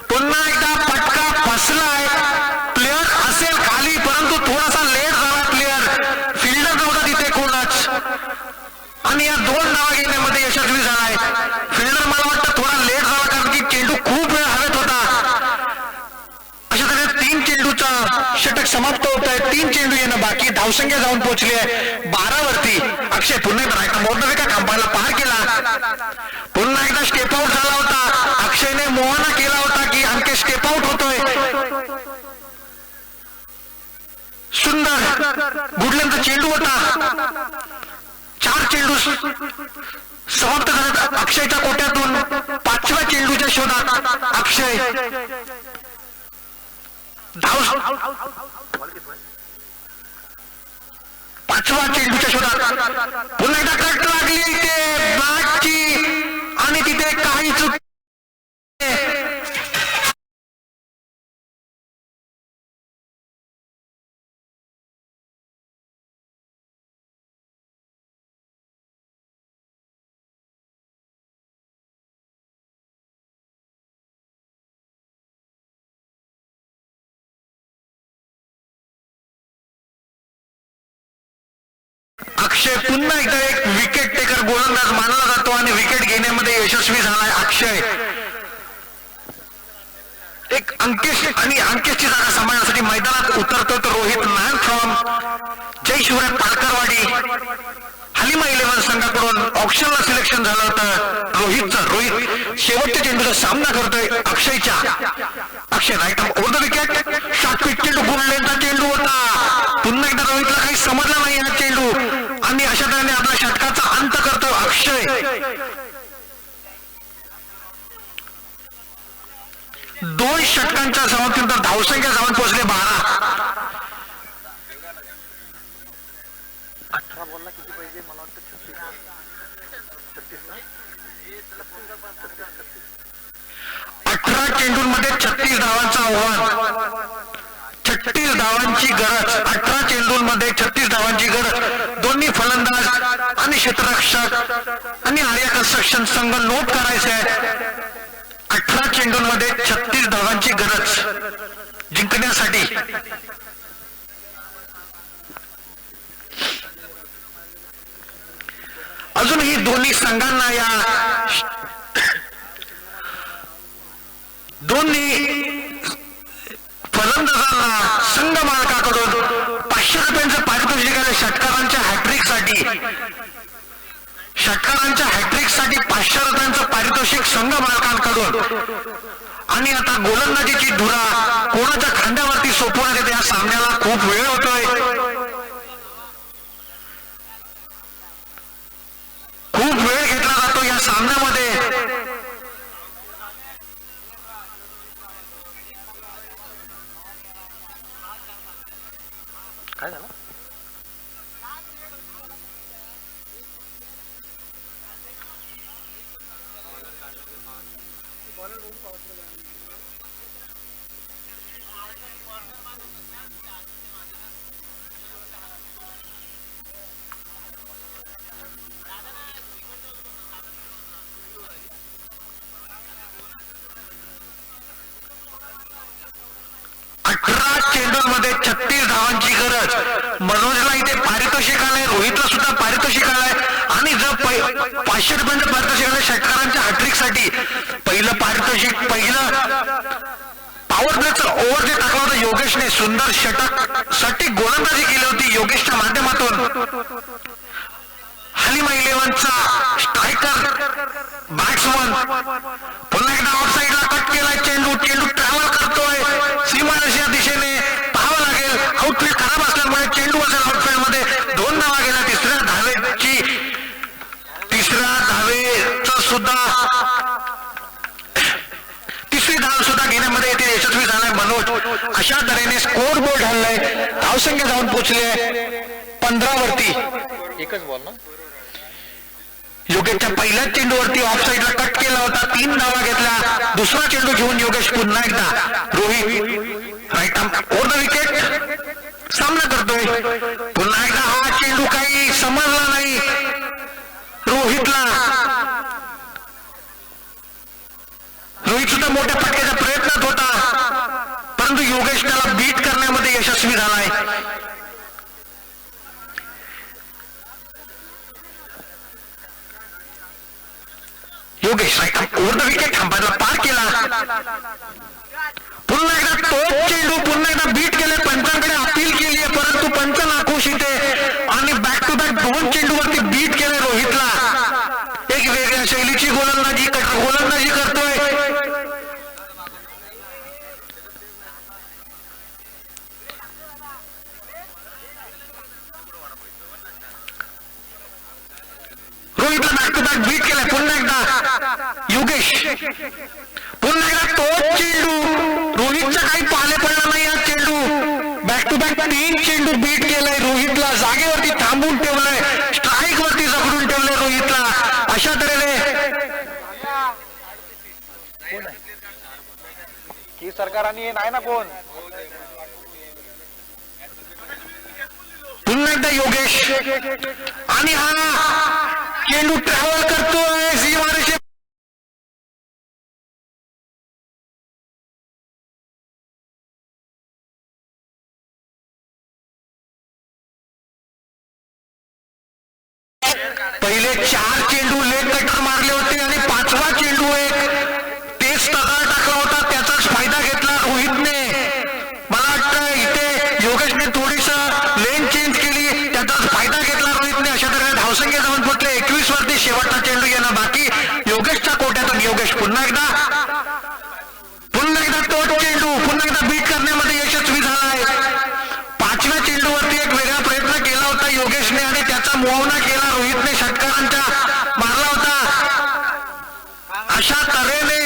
पुन्हा एकदा फटका फसलाय. प्लेअर असेल खाली, परंतु थोडासा लेट झाला प्लेअर. फिल्डर नव्हता तिथे कोणच, आणि या 2 धावा घेण्यामध्ये यशस्वी झालाय. फिल्डर मला वाटतं थोडा लेट झाला, कारण की चेंडू खूप वेळ हवेत होता. अशा तऱ्हेने 3 चेंडूचा षटक समाप्त होत आहे. 3 चेंडू येणं बाकी. धावसंख्या जाऊन पोहोचली आहे 12 वरती. अक्षय पुन्हा एकदा राईट मोठं का खांबाला पार केला. पुन्हा एकदा स्टेप आउट झाला होता. अक्षयने मोहना केला होता की अंकेश स्टेप आउट होतोय. सुंदर गुडल्यांचा चेंडू होता. 4 चेंडू समाप्त करत अक्षयच्या कोट्यातून 5व्या चेंडूच्या शोधात अक्षय. धाव 5व्या चेंडूच्या शोधात. पुन्हा एकदा कट लागली ते बॅटची, आणि तिथे काही चूक अक्षय पुन्हा एकदा एक विकेट टेकर गोलंदाज मानला जातो आणि विकेट घेण्यामध्ये यशस्वी झालाय अक्षय. एक अंकेश आणि अंकेशची जागा सांभाळण्यासाठी मैदानात उतरतो तर रोहित मॅन फ्रॉम जय शिवराय पालकरवाडी हलिमा 11 संघाकडून ऑप्शनला सिलेक्शन झालं होतं रोहित शेवटच्या चेंडूचा सामना करतोय अक्षयच्या. Akshay right over the wicket short pitch चेंडू गुणलेंचा चेंडू होता. पुन्हा एकदा रोहितला काही समजला नाही हा चेंडू आणि अशा तऱ्हेने आपल्या षटकाचा अंत करतो अक्षय. 2 षटकांच्या समाप्तीनंतर धावसंख्या जाऊन पोहोचले 12. 18 बॉलला किती पाहिजे मला वाटतं 18 चेंडूंमध्ये 36 धावांचं आव्हान, 36 धावांची गरज. 18 चेंडूंमध्ये 36 धावांची गरज. दोन्ही फलंदाज आणि क्षेत्ररक्षक आणि आर्या कन्स्ट्रक्शन संघ नोट करायचे आहे. 18 चेंडूंमध्ये 36 धावांची गरज जिंकण्यासाठी. अजूनही दोन्ही संघांना या दोन्ही फलंदाजांना संघ मालकाकडून 500 रुपयांचं पारितोषिक आहे षटकारांच्या हॅट्रिकसाठी. षटकारांच्या हॅट्रिकसाठी 500 रुपयांचं पारितोषिक संघ मालकांकडून. आणि आता गोलंदाजीची धुरा कोणाच्या खांद्यावरती सोपवण्यात येते. या सामन्याला खूप वेळ होतोय, खूप वेळ घेतला जातो या सामन्यामध्ये. काय झालं? चेंडूंमध्ये 36 धावांची गरज. मनोजला इथे पारितोषिक आलंय, रोहितला सुद्धा पारितोषिक आलंय आणि जर 500 रुपयांचं पारितोषिक आलंय षटकारांच्या हॅट्रिकसाठी. पहिलं पारितोषिक पॉवर प्लेचं ओव्हर जे टाकलं होतं योगेशने, सुंदर षटक सटीक गोलंदाजी केली होती योगेशच्या माध्यमातून. हलिमा 11चा स्ट्रायकर बॅट्समन पुन्हा एकदा आउटसाईडला कट केलाय चेंडू. चेंडू ट्रॅव्हल करतोय सीमारेषेच्या दिशेने. पाहावं लागेल, आउटफील्ड खराब असल्यामुळे चेंडू असेल आउटफील्ड मध्ये. 2 धावा गेल्या. तिसऱ्या धावेचा सुद्धा तिसरी धाव सुद्धा घेण्यामध्ये येथे यशस्वी झालाय मनोज. अशा तऱ्हेने स्कोर बोर्ड हल्लाय. धावसंख्या जाऊन पोहोचले 15 वरती. एकच बॉल ना. योगेशच्या पहिल्याच चेंडूवरती ऑफ साईडला कट केला होता. 3 धावा घेतल्या. दुसरा चेंडू घेऊन योगेश पुन्हा एकदा Rohit right arm over the wicket सामना करतोय. पुन्हा एकदा हा चेंडू काही समजला नाही रोहितला. रोहित सुद्धा मोठ्या फटक्याच्या प्रयत्नात होता परंतु योगेश त्याला बीट करण्यामध्ये यशस्वी झालाय. Yogesh right over the wicket अंपायरला पार केला. पुन्हा एकदा तो चेंडू पुन्हा एकदा बीट केले. पंचांकडे अपील केली आहे परंतु पंच नाखुश इथे आणि बॅक टू बॅक 2 चेंडूवरती बीट केले रोहितला. एक वेगळ्या शैलीची गोलंदाजी करतोय. रोहितला बॅक टू बॅक बीट केलाय. पुन्हा एकदा योगेश पुन्हा एकदा तो चेंडू. रोहितचा काही पाले पडला नाही. हा चेंडू बॅक टू बॅक 3 चेंडू बीट केलाय रोहितला. जागेवरती थांबून ठेवलंय. स्ट्राईक वरती जखडून ठेवलंय रोहितला. अशा तऱ्हेने की सरकार आणि हे नाही ना कोण. पुन्हा एकदा योगेश आणि हा चेंडू ट्रॅव्हल करतोय सीमारेषे 4 चेंडू लेग कटर मारले होते आणि 5वा चेंडू एक तेच तगार टाकला होता, त्याचाच फायदा घेतला रोहितने. मला वाटतं इथे योगेशने थोडीस लेन चेंज केली, त्याचाच फायदा घेतला रोहितने. अशा तऱ्हेने धावसंख्या जाऊन पोहोचले 21 वरती. शेवटचा चेंडू येणं बाकी. योगेशच्या कोट्यातून योगेश पुन्हा एकदा तोच चेंडू पुन्हा एकदा बीट करण्यामध्ये यशस्वी झालाय. 5व्या चेंडूवरती एक वेगळा प्रयत्न केला होता योगेशने आणि त्याचा मुआवना केला रोहितने. षटकारांचा मारला होता. अशा तऱ्हेने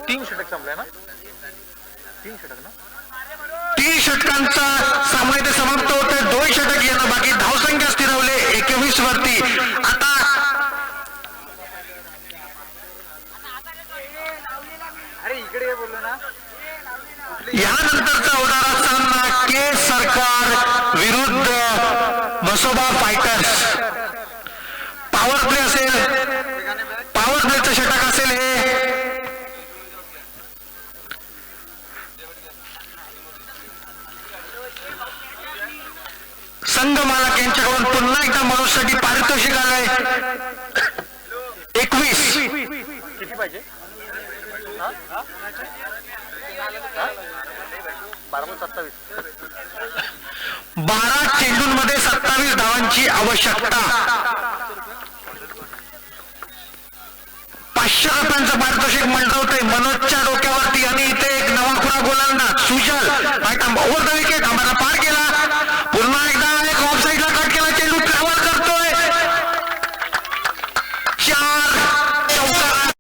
3 षटक संपले ना, 3 षटक ना, 3 षटकांचा सामना इथे समाप्त होतोय. 2 षटक येणं बाकी. धावसंख्या स्थिरवले 21 वरती. आता यानंतरचा होणारा सामना के सरकार विरुद्ध मसोबा फायटर्स. पॉवर प्ले असेल, पॉवर प्लेचं षटक असेल हे. संघ मालक यांच्याकडून पुन्हा एकदा मनोजसाठी पारितोषिक आलंय 21. किती पाहिजे? 12 चेंडूंमध्ये 27 धावांची आवश्यकता. 500 रुपयांचं पारितोषिक मंडवतंय मनोजच्या डोक्यावरती. आणि इथे एक नवा खुरा गोलंदाज सुजल ओव्हर द विकेट आम्हाला पार केला. पुन्हा एकदा एक ऑफ साईडला कट केला चेंडू, ट्रॅव्हल करतोय. 4 चौकार.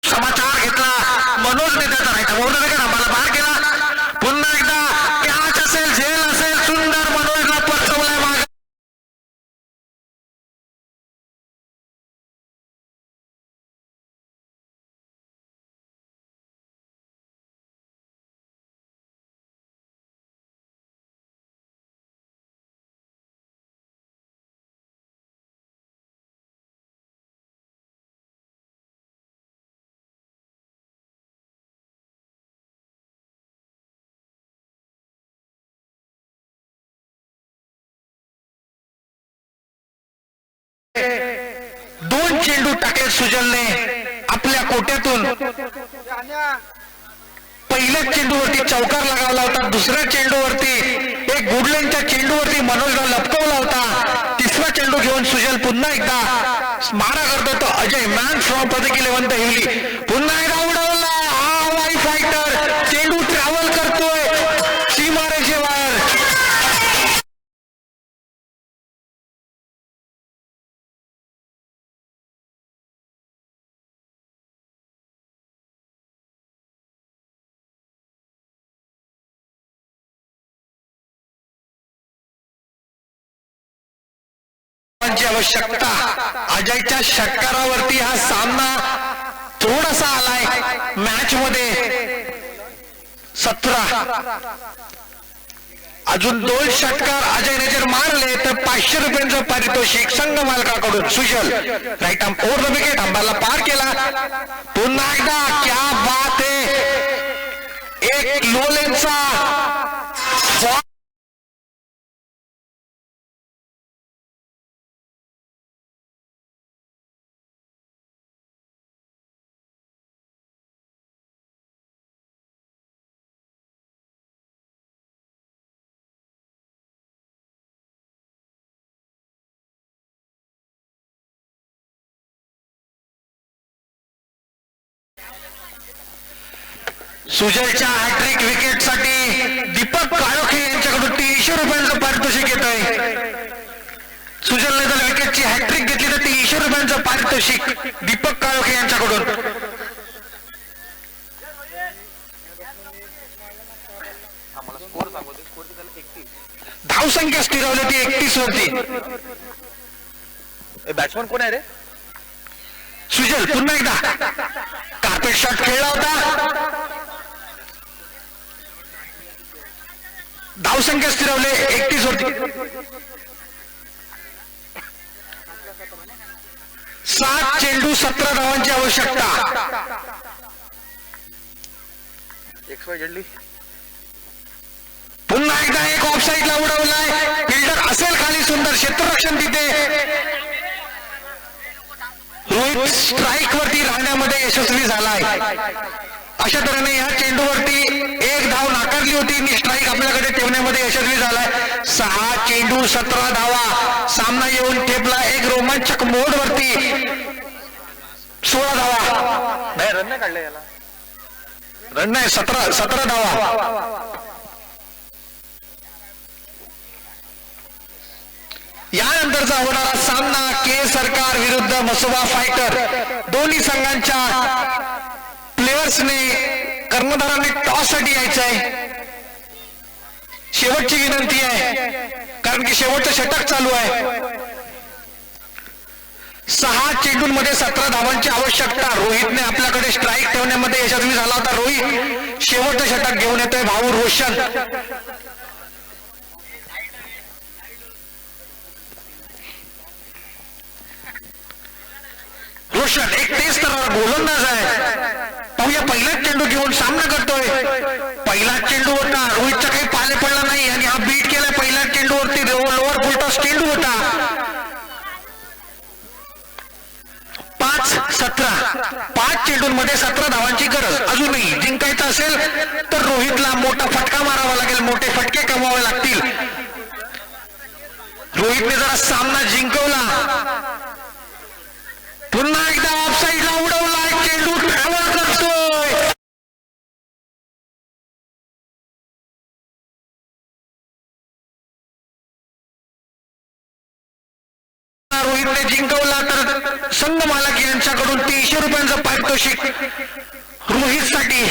समाचार घेतला मनोजने, त्याचा राईट ओव्हर द विकेट आम्हाला पार केला. पुन्हा एकदा कॅच असेल, झेल असेल, सुंदर मनोजला परतवलाय मागे. दोन चेंडू टाकले सुजलने आपल्या कोट्यातून. पहिल्याच चेंडूवरती चौकार लगावला होता. दुसऱ्या चेंडूवरती एक गुडलेनच्या चेंडूवरती मनोजला लपकवला होता. तिसरा चेंडू घेऊन सुजल पुन्हा एकदा मारा करतो. तो अजय मॅन फ्रॉम पदकी 11 हिवली पुन्हा एकदा उडवला. हा वाई फायटर चेंडू ट्रॅव्हल करतोय सीमारेषे बाहेर. आवश्यकता. अजयच्या षटकारावरती हा सामना थोडासा आलाय मॅच मध्ये. 17 अजून 2 षटकार अजयने जर मारले तर 500 रुपयांचं पारितोषिक संघ मालकाकडून. Sujal right arm over the wicket आम्हाला पार केला. पुन्हा एकदा क्या बात आहे. एक लोलेंचा सुजलच्या हॅट्रिक विकेटसाठी दीपक काळोखे यांच्याकडून 300 रुपयांचं पारितोषिक येत आहे. सुजलने जर विकेटची हॅट्रिक घेतली तर 300 रुपयांचं पारितोषिक दीपक काळोखे यांच्याकडून. धावसंख्या स्थिरवली ती 31 वरती. बॅट्समन कोण आहे रे? सुजल पुन्हा एकदा कार्पेट शॉट खेळला होता. धावसंख्या स्थिरवले 31 वरती. 7 चेंडू 17 धावांची आवश्यकता. पुन्हा एकदा एक ऑफ साईडला उडवलाय. फिल्डर असेल खाली, सुंदर क्षेत्ररक्षण तिथे. रोहित स्ट्राईक वरती राहण्यामध्ये यशस्वी झालाय. अशा तऱ्हेने या चेंडूवरती एक धाव नाकारली होती आणि स्ट्राईक आपल्याकडे ठेवण्यामध्ये यशस्वी झालाय. 6 चेंडू 17 धावा. सामना येऊन ठेपला एक रोमांचक मोड वरती. 16 धावा नाही, रन नाही काढले याला. रन नाही, 17 धावा. यानंतरचा होणारा सामना के सरकार विरुद्ध मसोबा फायटर. दोन्ही संघांच्या प्लेयर्सने कर्णधारांनी टॉस साठी यायचं आहे. शेवटची विनंती आहे, कारण की शेवटचं षटक चालू आहे. 6 चेंडूंमध्ये 17 धावांची आवश्यकता. रोहितने आपल्याकडे स्ट्राईक ठेवण्यामध्ये यशस्वी झाला होता. रोहित शेवटचं षटक घेऊन येतोय. भाऊ रोशन एक तेच तर गोलंदाज आहे. पाहूया, पहिलाच चेंडू घेऊन सामना करतोय. पहिला चेंडू होता, रोहितचा काही पाले पडला नाही आणि हा बीट केला. पहिल्या चेंडूवरती लोअर फुलटॉस चेंडू होता. 5 चेंडूंमध्ये 17 धावांची गरज. अजूनही जिंकायचं असेल तर रोहितला मोठा फटका मारावा लागेल, मोठे फटके कमवावे लागतील. रोहितने जरा सामना जिंकवला. पुन्हा एकदा ऑफ साईडला उडवला. चेंडू ट्रॅव्हल करतोय. रोहितने जिंकवला तर संघ मालक यांच्याकडून 300 रुपयांचं पारितोषिक रोहितसाठी.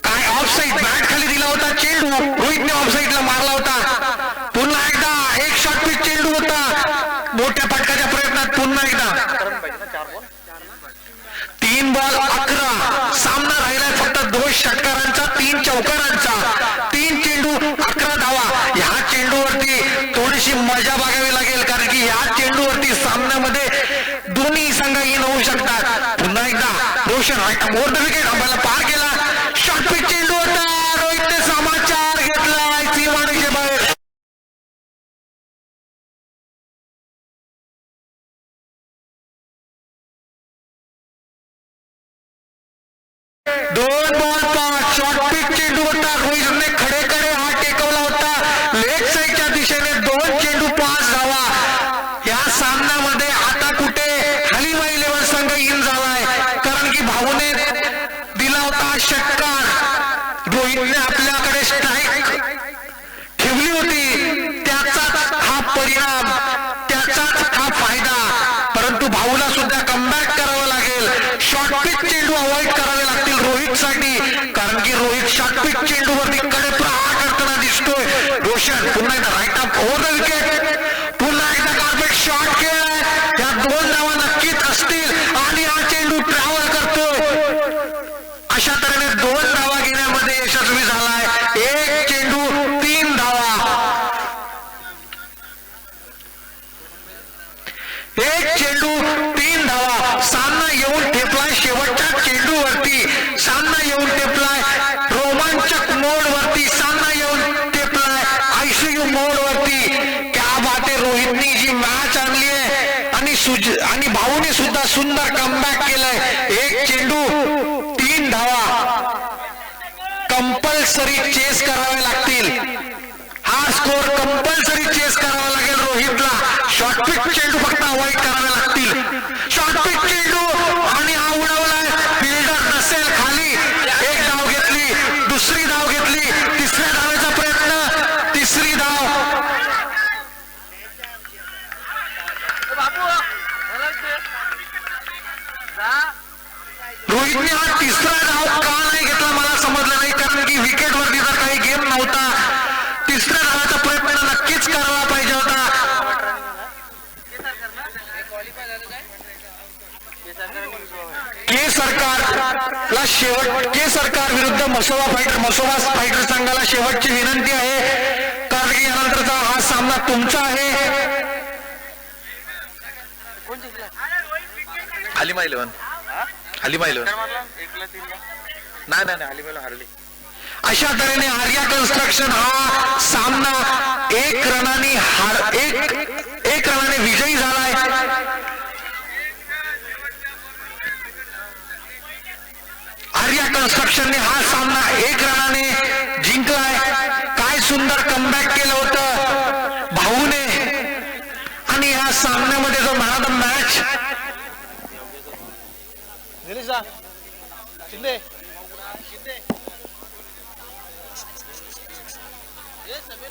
काय ऑफ साईड बॅट खाली दिला होता चेंडू. रोहितने ऑफ साईडला मारला होता. पुन्हा एकदा एक शॉट पिच चेंडू होता. मोठ्या फटकाच्या प्रयत्नात पुन्हा एकदा 3 बॉल 11. सामना राहिलाय फक्त 2 षटकारांचा, 3 चौकारांचा. 3 चेंडू 11 धावा. ह्या चेंडूवरती थोडीशी मजा बघावी लागेल, कारण की ह्या चेंडूवरती सामन्यामध्ये दोन्ही संघ इन होऊ शकतात. पुन्हा एकदा रोशन मोर द विकेट आम्हाला पार केला. शॉट पिच चेंडू होता. रोहितने समाचार घेतला सीमारेषे बाहेर. दोन बॉल 5. शॉर्ट पिच चेंडू होता. रोहितने खडे हात टेकवला होता. लेग साईडच्या दिशेने 2 चेंडू 5 धावा. या सामन्यामध्ये आता कुठे हलीमा 11 संघ इन झालाय, कारण की भाऊने दिला होता षटकार. रोहितने आपल्याकडे स्ट्राईक ठेवली होती. त्याचाच हा परिणाम, त्याचाच हा फायदा. परंतु भाऊला सुद्धा कमबॅक करावं लागेल. शॉर्ट पिच चेंडू अवॉइड करावे लागतील रोहितसाठी, कारण की रोहित शॉर्ट पिच चेंडूवरती कडे प्रहार करताना दिसतोय. रोशन पुन्हा एकदा right up over the wicket. पुन्हा एकदा कार्पेट शॉट खेळलाय. या 2 धावा नक्कीच असतील आणि हा चेंडू ट्रॅव्हल करतोय. अशा तऱ्हेने 2 धावा घेण्यामध्ये यशस्वी झालाय. 1 चेंडू 3 धावा. 1 चेंडू 3 धावा. सामना येऊन ठेपलाय शेवटच्या चेंडूवरती. सामना येऊन ठेपलाय रोमांचक मोड वरती. सामना येऊन ठेपलाय आयसीयू मोड वरती. क्या बात आहे. रोहितने जी मॅच आणली आहे आणि भाऊने सुद्धा सुंदर कमबॅक केलंय. 1 चेंडू 3 धावा. कंपल्सरी चेस करावे लागतील. हा स्कोर कंपल्सरी चेस करावा लागेल रोहितला. शॉर्ट पिच चेंडू फक्त अवॉइड करावे लागतील. शॉर्ट पिच चेंडू आणि हा उडवलाय. फिल्डर नसेल खाली. 1 धाव घेतली, दुसरी धाव घेतली, तिसऱ्या धावेचा प्रयत्न, तिसरी धाव. रोहितने हा तिसरा धाव का नाही घेतला मला समजलं नाही, कारण की विकेटवरती जर काही गेम नव्हता. तिसऱ्या धावाचा प्रयत्न नक्कीच करावा पाहिजे होता. के सरकारला के सरकार विरुद्ध मसोबा फायटर संघाला शेवटची विनंती आहे, कारण की यानंतरचा हा सामना तुमचा आहे. हालिमा 11 नाही हालिमा 11 हरली. अशा तऱ्हेने आर्या कन्स्ट्रक्शन हा सामना एक रनाने विजयी झालाय. आर्या कन्स्ट्रक्शनने हा सामना 1 रनाने जिंकलाय. काय सुंदर कमबॅक केलं होतं भाऊने, आणि या सामन्यामध्ये जो man of the match Sameer